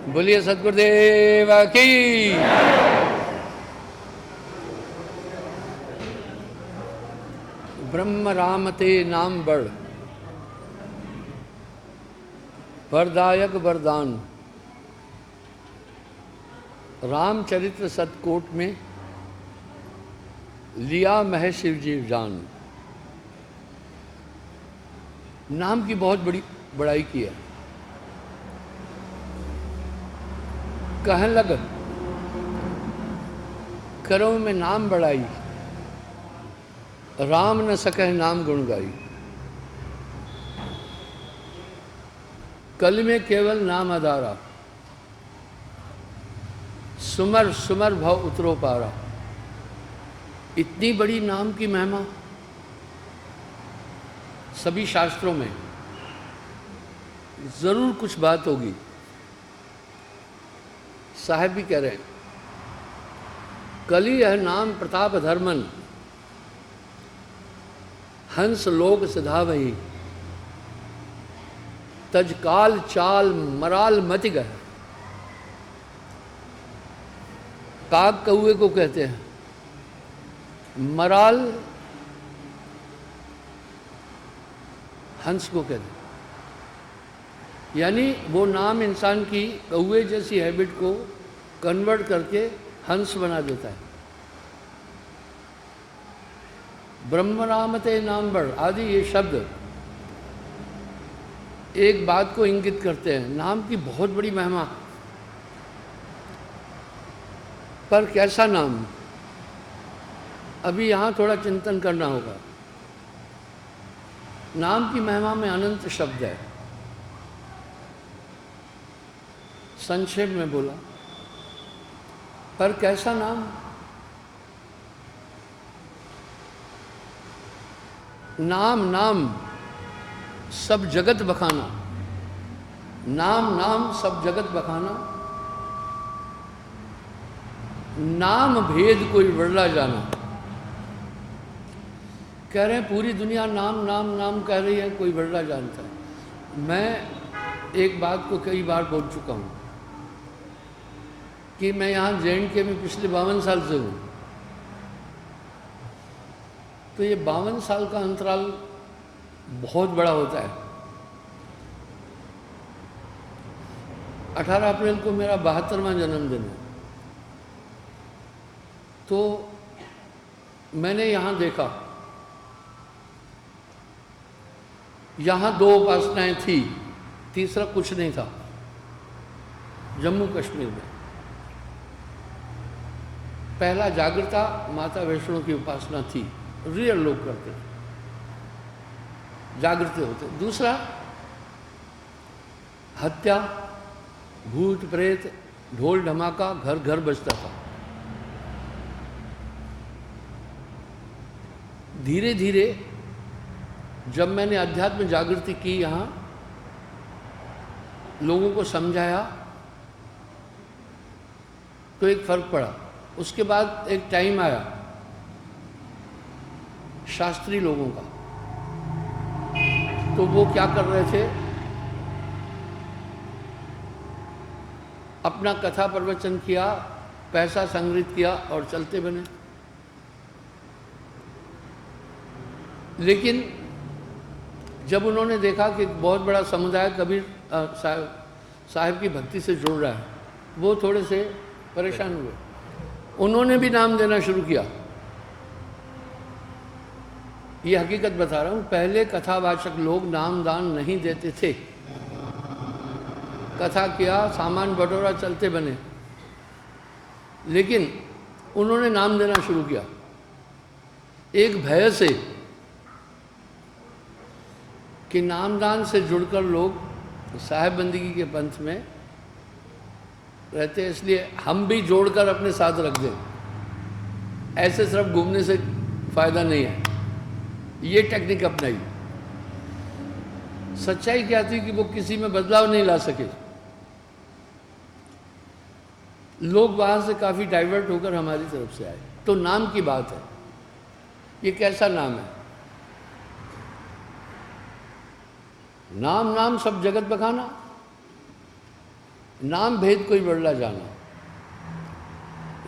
बोलिए सद्गुरुदेव की। ब्रह्म राम ते नाम बड़, वरदायक वरदान। रामचरित्र सतकोट में लिया मह शिव जी जान। नाम की बहुत बड़ी बड़ाई की है। कहन लग करो में नाम बढ़ाई, राम न सकह नाम गुण गाई। कल में केवल नाम आधारा, सुमर सुमर भव उतरो पारा। इतनी बड़ी नाम की महिमा सभी शास्त्रों में जरूर कुछ बात होगी। साहब भी कह रहे हैं, कली यह नाम प्रताप धर्मन, हंस लोक सिधा वही। तजकाल चाल मराल मति गह। काग कौए को कहते हैं, मराल हंस को कहते हैं। यानी वो नाम इंसान की कौए जैसी हैबिट को कन्वर्ट करके हंस बना देता है। ब्रह्म रामते नाम बड़ आदि ये शब्द एक बात को इंगित करते हैं, नाम की बहुत बड़ी महिमा। पर कैसा नाम, अभी यहाँ थोड़ा चिंतन करना होगा। नाम की महिमा में अनंत शब्द है। संक्षेप में बोला, पर कैसा नाम। नाम नाम सब जगत बखाना, नाम नाम सब जगत बखाना। नाम भेद कोई बड़ला जाना। कह रहे हैं पूरी दुनिया नाम नाम नाम कह रही है, कोई बड़ला जानता है। मैं एक बात को कई बार बोल चुका हूँ कि मैं यहाँ JNK में पिछले 52 साल से हूँ। तो ये 52 साल का अंतराल बहुत बड़ा होता है। 18 अप्रैल को मेरा 72वां जन्मदिन है। तो मैंने यहाँ देखा, यहाँ 2 उपासनाएं थी, तीसरा कुछ नहीं था। जम्मू कश्मीर में पहला जागृता माता वैष्णो की उपासना थी, रियल लोग करते थे, जागृत होते। दूसरा हत्या, भूत प्रेत, ढोल ढमाका घर घर बजता था। धीरे धीरे जब मैंने अध्यात्म जागृति की, यहाँ लोगों को समझाया, तो एक फर्क पड़ा। उसके बाद एक टाइम आया शास्त्री लोगों का, तो वो क्या कर रहे थे, अपना कथा प्रवचन किया, पैसा संग्रहित किया और चलते बने। लेकिन जब उन्होंने देखा कि बहुत बड़ा समुदाय कबीर साहब की भक्ति से जुड़ रहा है, वो थोड़े से परेशान हुए। उन्होंने भी नाम देना शुरू किया। ये हकीकत बता रहा हूँ, पहले कथावाचक लोग नाम दान नहीं देते थे। कथा किया, सामान बटोरा, चलते बने। लेकिन उन्होंने नाम देना शुरू किया, एक भय से कि नामदान से जुड़कर लोग साहेब बंदगी के पंथ में रहते हैं, इसलिए हम भी जोड़कर अपने साथ रख दें। ऐसे सिर्फ घूमने से फायदा नहीं है। ये टेक्निक अपनाई। सच्चाई क्या थी कि वो किसी में बदलाव नहीं ला सके। लोग वहां से काफी डाइवर्ट होकर हमारी तरफ से आए। तो नाम की बात है, ये कैसा नाम है। नाम नाम सब जगत बखाना। नाम भेद कोई बदला जाना।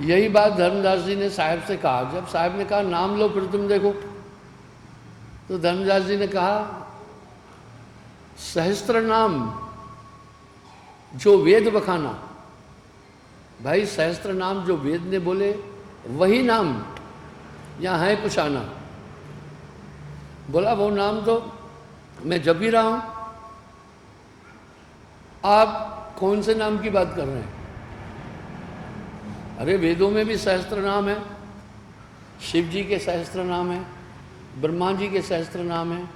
यही बात धर्मदास जी ने साहब से कहा। जब साहब ने कहा नाम लो फिर तुम देखो, तो धर्मदास जी ने कहा सहस्त्र नाम जो वेद बखाना। भाई सहस्त्र नाम जो वेद ने बोले वही नाम यहाँ है कुछ आना। बोला वो नाम तो मैं जप ही रहा हूं, आप कौन से नाम की बात कर रहे हैं? अरे वेदों में भी सहस्त्र नाम है, शिव जी के सहस्त्र नाम है, ब्रह्मा जी के सहस्त्र नाम है,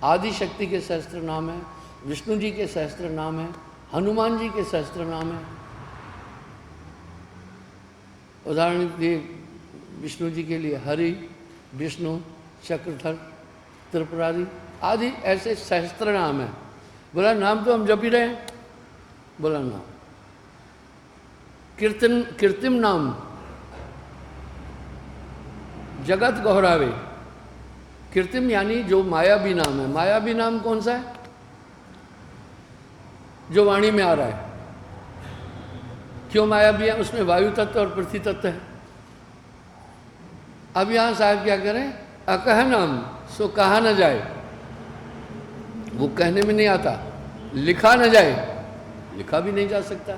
आदि शक्ति के सहस्त्र नाम है, विष्णु जी के सहस्त्र नाम है, हनुमान जी के सहस्त्र नाम है। उदाहरण के लिए विष्णु जी के लिए हरि, विष्णु, चक्रधर, त्रिपुरारी आदि ऐसे सहस्त्र नाम है। बोला नाम तो हम जप ही रहे हैं। बोला नाम कृत्रिम नाम जगत गौरावे। कृत्रिम यानी जो मायावी नाम है। मायावी नाम कौन सा है? जो वाणी में आ रहा है। क्यों मायावी है? उसमें वायु तत्व और पृथ्वी तत्व है। अब यहां साहब क्या करें? अकह नाम सो कहा न जाए। वो कहने में नहीं आता। लिखा न जाए, लिखा भी नहीं जा सकता।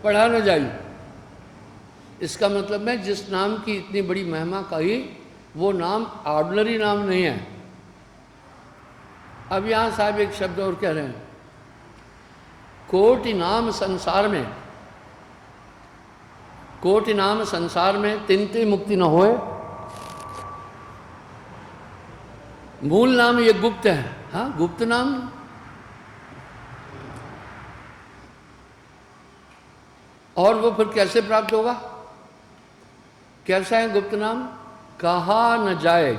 पढ़ा न जाए। इसका मतलब है जिस नाम की इतनी बड़ी महिमा कही वो नाम ऑर्डिनरी नाम नहीं है। अब यहां साहब एक शब्द और कह रहे हैं, कोटि नाम संसार में, कोटि नाम संसार में तिनते मुक्ति न होए। मूल नाम ये गुप्त है। हाँ, गुप्त नाम। और वो फिर कैसे प्राप्त होगा? कैसा है गुप्त नाम? कहा न जाए,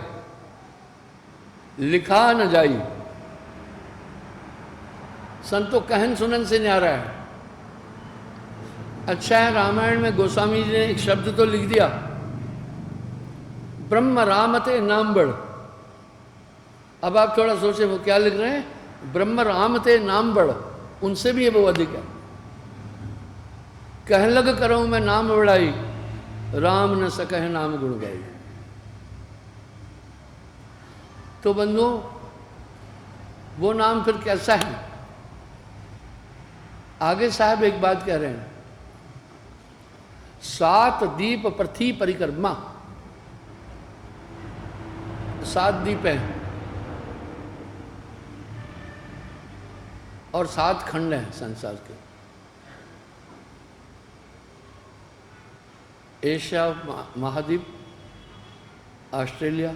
लिखा न जाए। संतो कहन सुनन से न्यारा है। अच्छा है, रामायण में गोस्वामी जी ने एक शब्द तो लिख दिया, ब्रह्म रामते नाम बढ़। अब आप थोड़ा सोचे वो क्या लिख रहे हैं? ब्रह्म रामते नाम बढ़। उनसे भी वो अधिक है। कह लग करो मैं नाम बढ़ाई, राम न सकह नाम गुण गाई। तो बंधुओं वो नाम फिर कैसा है? आगे साहब एक बात कह रहे हैं, 7 दीप पृथ्वी परिक्रमा। 7 दीप हैं और 7 खंड हैं संसार के। एशिया महाद्वीप, ऑस्ट्रेलिया,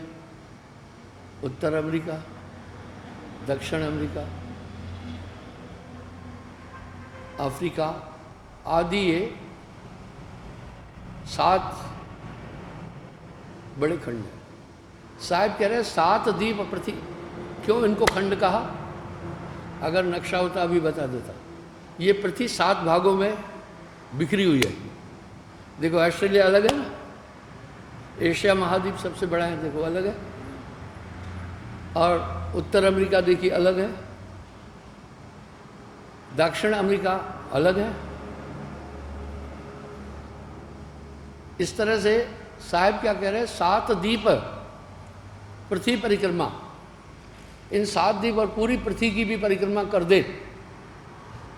उत्तर अमेरिका, दक्षिण अमेरिका, अफ्रीका आदि, ये 7 बड़े खंड हैं। साहब कह रहे हैं 7 दीप पृथ्वी। क्यों इनको खंड कहा? अगर नक्शा होता अभी बता देता। ये पृथ्वी 7 भागों में बिखरी हुई है। देखो ऑस्ट्रेलिया अलग है ना, एशिया महाद्वीप सबसे बड़ा है, देखो अलग है। और उत्तर अमेरिका देखिए अलग है, दक्षिण अमेरिका अलग है। इस तरह से साहब क्या कह रहे हैं, 7 दीप पृथ्वी परिक्रमा। इन 7 दीप और पूरी पृथ्वी की भी परिक्रमा कर दे,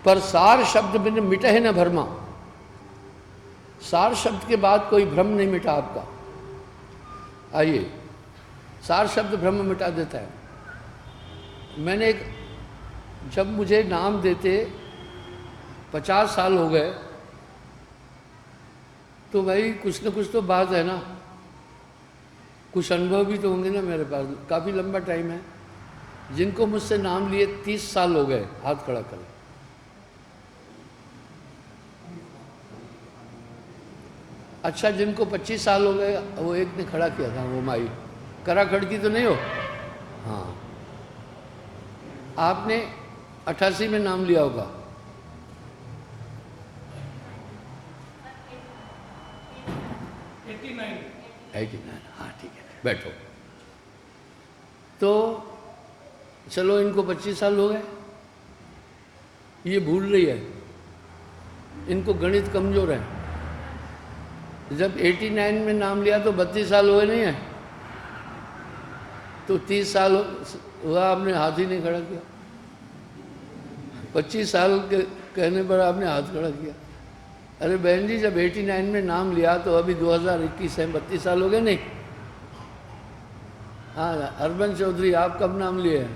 पर सार शब्द बिन मिटे न भरमा। सार शब्द के बाद कोई भ्रम नहीं मिटा आपका। आइए, सार शब्द भ्रम मिटा देता है। मैंने एक, जब मुझे नाम देते 50 साल हो गए, तो भाई कुछ न कुछ तो बात है ना, कुछ अनुभव भी तो होंगे ना मेरे पास। काफ़ी लंबा टाइम है। जिनको मुझसे नाम लिए 30 साल हो गए, हाथ खड़ा करें। अच्छा, जिनको 25 साल हो गए, वो एक ने खड़ा किया था, वो माई करा खड़की तो नहीं हो? हाँ, आपने 88 में नाम लिया होगा। 89, हाँ ठीक है, बैठो। तो चलो, इनको 25 साल हो गए, ये भूल रही है। इनको गणित कमज़ोर है। जब 89 में नाम लिया तो 32 साल हुए नहीं है, तो 30 साल हुआ आपने हाथ ही नहीं खड़ा किया। 25 साल के कहने पर आपने हाथ खड़ा किया। अरे बहन जी, जब 89 में नाम लिया तो अभी 2021 है, 32 साल हो गए नहीं? हाँ, अरबन चौधरी आप कब नाम लिए हैं?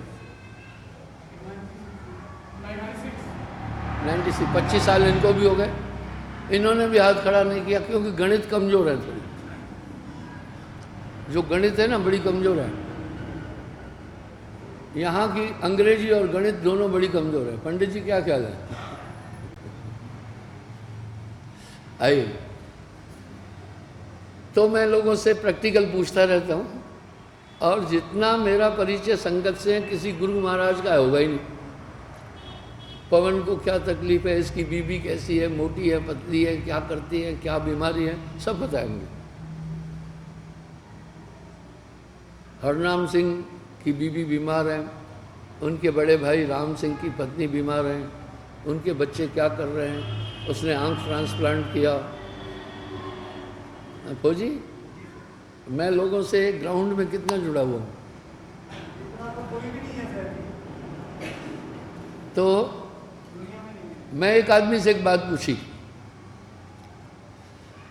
96, 25 साल इनको भी हो गए। इन्होंने भी हाथ खड़ा नहीं किया, क्योंकि गणित कमज़ोर है थोड़ी। जो गणित है ना, बड़ी कमज़ोर है। यहाँ की अंग्रेजी और गणित दोनों बड़ी कमज़ोर है। पंडित जी क्या ख्याल है? आइए, तो मैं लोगों से प्रैक्टिकल पूछता रहता हूँ, और जितना मेरा परिचय संगत से है, किसी गुरु महाराज का होगा ही नहीं। पवन को क्या तकलीफ है, इसकी बीबी कैसी है, मोटी है, पतली है, क्या करती है, क्या बीमारी है, सब बताएंगे। हरनाम सिंह की बीबी बीमार है, उनके बड़े भाई राम सिंह की पत्नी बीमार हैं, उनके बच्चे क्या कर रहे हैं, उसने आंख ट्रांसप्लांट किया। फौजी, मैं लोगों से ग्राउंड में कितना जुड़ा हुआ हूँ। तो मैं एक आदमी से एक बात पूछी।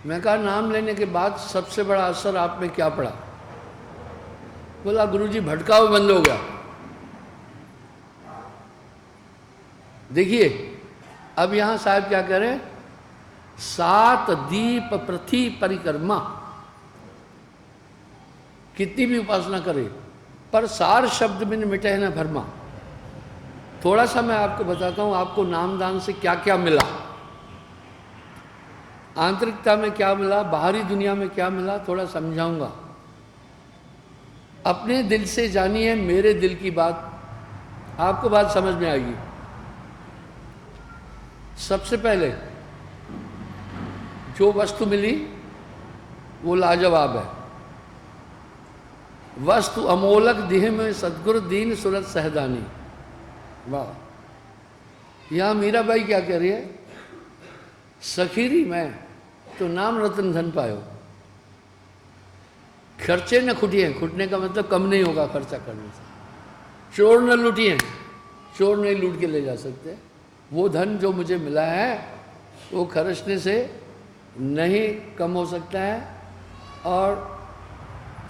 मैं कहा, नाम लेने के बाद सबसे बड़ा असर आप में क्या पड़ा? बोला, गुरुजी भटकाव बंद हो गया। देखिए, अब यहां साहब क्या कह रहे हैं? 7 दीप पृथ्वी परिक्रमा। कितनी भी उपासना करे, पर सार शब्द में मिटे है न भरमा। थोड़ा सा मैं आपको बताता हूं, आपको नामदान से क्या क्या मिला, आंतरिकता में क्या मिला, बाहरी दुनिया में क्या मिला, थोड़ा समझाऊंगा। अपने दिल से जानिए मेरे दिल की बात, आपको बात समझ में आएगी। सबसे पहले जो वस्तु मिली वो लाजवाब है। वस्तु अमोलक देह में सदगुरु दीन सूरत सहदानी। वाह। यहां मीराबाई क्या कह रही है? सखीरी मैं तो नाम रतन धन पायो। खर्चे न खुटिए, खुटने का मतलब कम नहीं होगा खर्चा करने से। चोर न लूटिए, चोर नहीं लूट के ले जा सकते। वो धन जो मुझे मिला है वो खर्चने से नहीं कम हो सकता है, और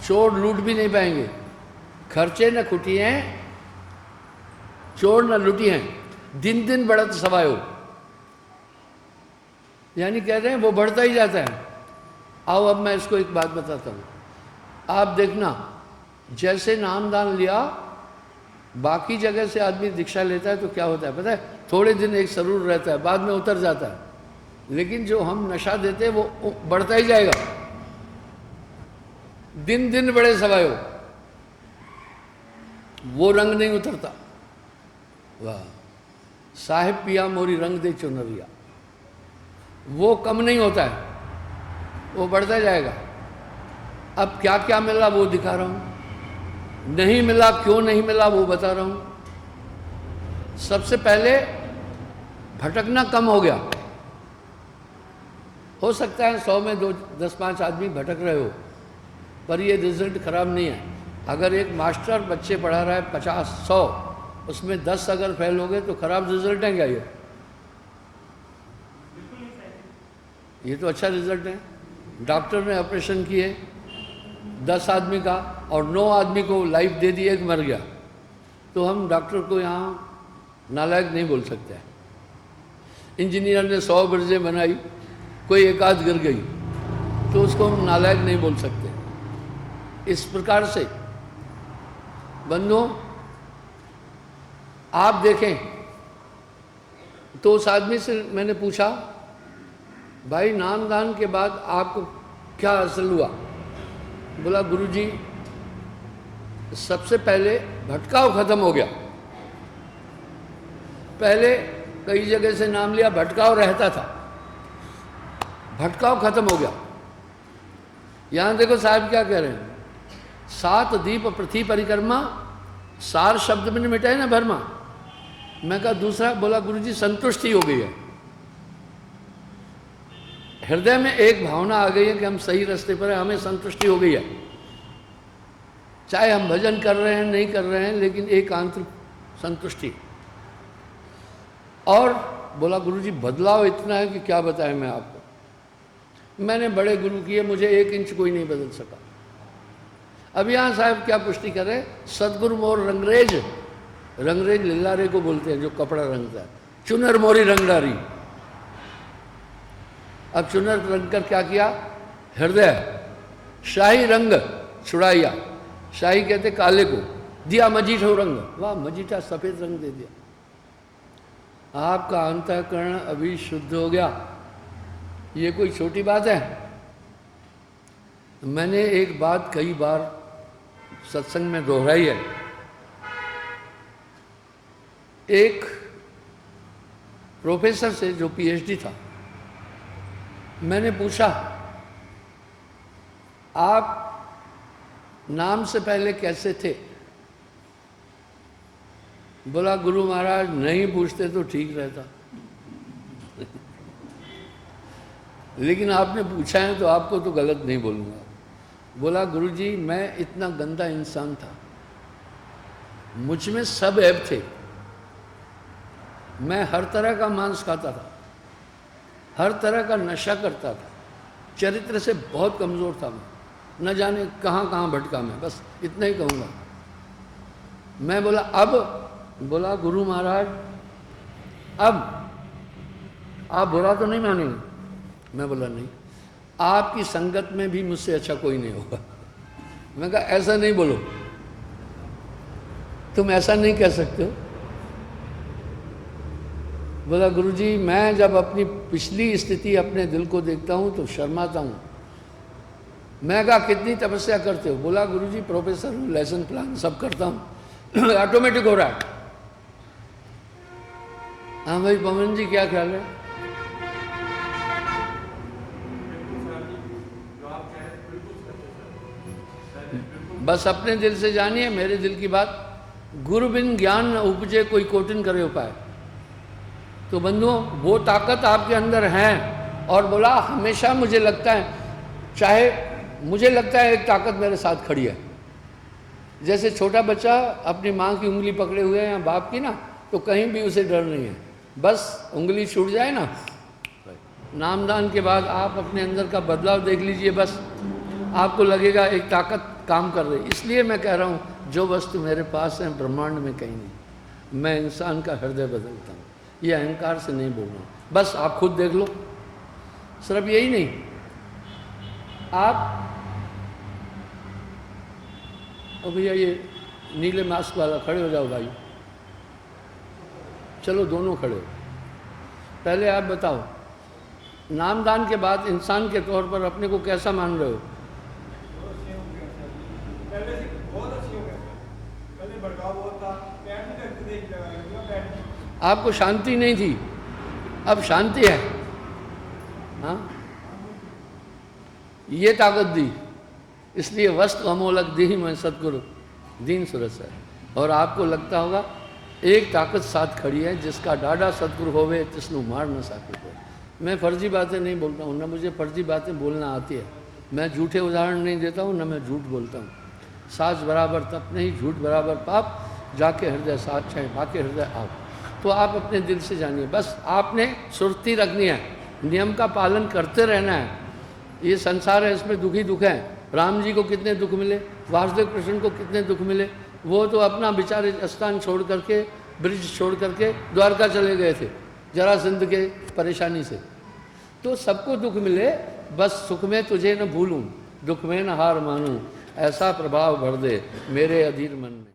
चोर लूट भी नहीं पाएंगे। खर्चे न खुटिए, चोर न लुटिए, दिन दिन बढ़त सवायो। यानी कह रहे हैं वो बढ़ता ही जाता है। आओ अब मैं इसको एक बात बताता हूँ। आप देखना, जैसे नामदान लिया, बाकी जगह से आदमी दीक्षा लेता है तो क्या होता है पता है? थोड़े दिन एक सरूर रहता है, बाद में उतर जाता है। लेकिन जो हम नशा देते हैं वो बढ़ता ही जाएगा, दिन दिन बड़े सवायो, वो रंग नहीं उतरता। वाह। साहिब पिया मोरी रंग दे चुनरिया, वो कम नहीं होता है, वो बढ़ता जाएगा। अब क्या क्या मिला वो दिखा रहा हूं, नहीं मिला क्यों नहीं मिला वो बता रहा हूं। सबसे पहले भटकना कम हो गया। हो सकता है 100 में 10-5 आदमी भटक रहे हो, पर ये रिजल्ट खराब नहीं है। अगर एक मास्टर बच्चे पढ़ा रहा है 50-100, उसमें 10 अगर फेल हो गए तो खराब रिजल्ट है क्या? ये तो अच्छा रिजल्ट है। डॉक्टर ने ऑपरेशन किए 10 आदमी का और 9 आदमी को लाइफ दे दी, एक मर गया, तो हम डॉक्टर को यहाँ नालायक नहीं बोल सकते हैं। इंजीनियर ने 100 ब्रिजें बनाई, कोई एक आध गिर गई, तो उसको हम नालायक नहीं बोल सकते। इस प्रकार से बंधुओं, आप देखें तो उस आदमी से मैंने पूछा, भाई नामदान के बाद आपको क्या हासिल हुआ? बोला, गुरुजी सबसे पहले भटकाव खत्म हो गया। पहले कई जगह से नाम लिया, भटकाव रहता था, भटकाव खत्म हो गया। यहां देखो साहब क्या कह रहे हैं, 7 दीप पृथ्वी परिक्रमा, सार शब्द में मिटा है ना भरमा। मैं कहा दूसरा, बोला गुरुजी संतुष्टि हो गई है। हृदय में एक भावना आ गई है कि हम सही रास्ते पर हैं, हमें संतुष्टि हो गई है। चाहे हम भजन कर रहे हैं नहीं कर रहे हैं, लेकिन एक आंतरिक संतुष्टि। और बोला गुरुजी बदलाव इतना है कि क्या बताएं मैं आपको। मैंने बड़े गुरु किए, मुझे 1 इंच कोई नहीं बदल सका। अब यहाँ साहब क्या पुष्टि करे, सदगुरु मोर रंगरेज, रंगरेज लिल्लारे को बोलते हैं जो कपड़ा रंगता है, चुनर मोरी रंगदारी। अब चुनर रंग कर क्या किया, हृदय शाही रंग छुड़ाइया, शाही कहते काले को, दिया मजीठो रंग, वाह मजीठा सफेद रंग दे दिया। आपका अंतःकरण अभी शुद्ध हो गया। ये कोई छोटी बात है। मैंने एक बात कई बार सत्संग में दोहराई है। एक प्रोफेसर से जो पीएचडी था, मैंने पूछा आप नाम से पहले कैसे थे। बोला गुरु महाराज नहीं पूछते तो ठीक रहता, लेकिन आपने पूछा है तो आपको तो गलत नहीं बोलूँगा। बोला गुरुजी मैं इतना गंदा इंसान था, मुझ में सब ऐब थे, मैं हर तरह का मांस खाता था, हर तरह का नशा करता था, चरित्र से बहुत कमज़ोर था मैं, न जाने कहाँ कहाँ भटका मैं, बस इतना ही कहूँगा मैं। बोला अब, बोला गुरु महाराज अब आप बुरा तो नहीं मानेंगे। मैं बोला नहीं, आपकी संगत में भी मुझसे अच्छा कोई नहीं होगा। मैं कहा ऐसा नहीं बोलो, तुम ऐसा नहीं कह सकते हो। बोला गुरुजी मैं जब अपनी पिछली स्थिति अपने दिल को देखता हूँ तो शर्माता हूँ। मैं कहा कितनी तपस्या करते हो। बोला गुरुजी प्रोफेसर हूँ, लेसन प्लान सब करता हूँ, ऑटोमेटिक हो रहा है। हाँ भाई पवन जी क्या ख्याल है। बस अपने दिल से जानिए, मेरे दिल की बात। गुरु बिन ज्ञान न उपजे कोई कोटिन करे उपाय। तो बंधुओं वो ताकत आपके अंदर है। और बोला हमेशा मुझे लगता है, चाहे मुझे लगता है एक ताकत मेरे साथ खड़ी है। जैसे छोटा बच्चा अपनी माँ की उंगली पकड़े हुए है या बाप की ना, तो कहीं भी उसे डर नहीं है, बस उंगली छूट जाए ना। नामदान के बाद आप अपने अंदर का बदलाव देख लीजिए, बस आपको लगेगा एक ताकत काम कर रही। इसलिए मैं कह रहा हूँ जो वस्तु मेरे पास है ब्रह्मांड में कहीं नहीं। मैं इंसान का हृदय बदलता हूँ, ये अहंकार से नहीं बोल रहा हूँ। बस आप खुद देख लो। सिर्फ यही नहीं, आप और भैया ये नीले मास्क वाला खड़े हो जाओ भाई, चलो दोनों खड़े हो। पहले आप बताओ नामदान के बाद इंसान के तौर पर अपने को कैसा मान रहे हो। आपको शांति नहीं थी, अब शांति है। हाँ ये ताकत दी, इसलिए वस्तु अमोलक दी मैं सतगुरु दीन सुरस है। और आपको लगता होगा एक ताकत साथ खड़ी है, जिसका डाडा सतगुरु होवे तिसनु मार न सके। मैं फर्जी बातें नहीं बोलता हूँ, न मुझे फर्जी बातें बोलना आती है। मैं झूठे उदाहरण नहीं देता हूँ, न मैं झूठ बोलता हूँ। साज बराबर तप नहीं, झूठ बराबर पाप, जाके हृदय साथ चाहे बाके हृदय आप। तो आप अपने दिल से जानिए, बस आपने सुरती रखनी है, नियम का पालन करते रहना है। ये संसार है, इसमें दुखी दुख है। राम जी को कितने दुख मिले, वासुदेव कृष्ण को कितने दुख मिले। वो तो अपना बेचारे स्थान छोड़ करके, ब्रिज छोड़ करके द्वारका चले गए थे जरासंध के परेशानी से। तो सबको दुख मिले, बस सुख में तुझे न भूलूं, दुख में न हार मानूं, ऐसा प्रभाव भर दे मेरे अधीर मन में।